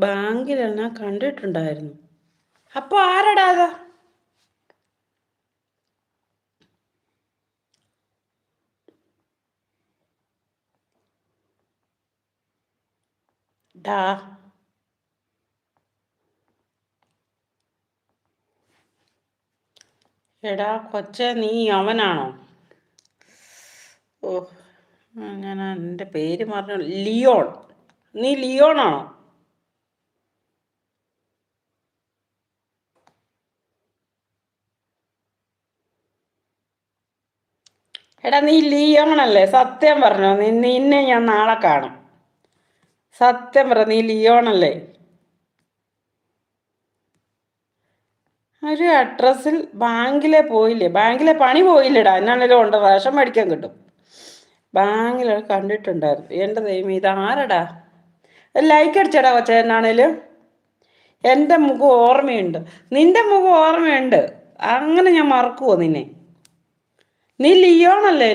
ബാങ്കിൽ ഞാൻ കണ്ടിട്ടുണ്ടായിരുന്നു. അപ്പോൾ ആരടാ അത്? ഡാ എടാ കൊച്ചെ, നീ അവനാണോ? ഓ, ഞാൻ എൻ്റെ പേര് പറഞ്ഞു. ലിയോൺ. നീ ലിയോണാണോ? എടാ നീ ലിയോണല്ലേ? സത്യം പറഞ്ഞോ. നിന്നെ ഞാൻ നാളെ കാണും. സത്യം പറ, നീ ലിയോണല്ലേ? ഒരു അഡ്രസ്സിൽ ബാങ്കിലെ പോയില്ലേ? ബാങ്കിലെ പണി പോയില്ലേടാ? എന്നാണേലും ഉണ്ട്, റേഷൻ മേടിക്കാൻ കിട്ടും. ബാങ്കിൽ കണ്ടിട്ടുണ്ടായിരുന്നു. എൻ്റെ ദൈവം, ഇതാരടാ? ലൈക്ക് അടിച്ചടാ കൊച്ചേ. എന്നാണേലും എൻ്റെ മുഖം ഓർമ്മയുണ്ട്, നിന്റെ മുഖം ഓർമ്മയുണ്ട്. അങ്ങനെ ഞാൻ മറക്കുവോ നിന്നെ? നീ ലിയോണല്ലേ?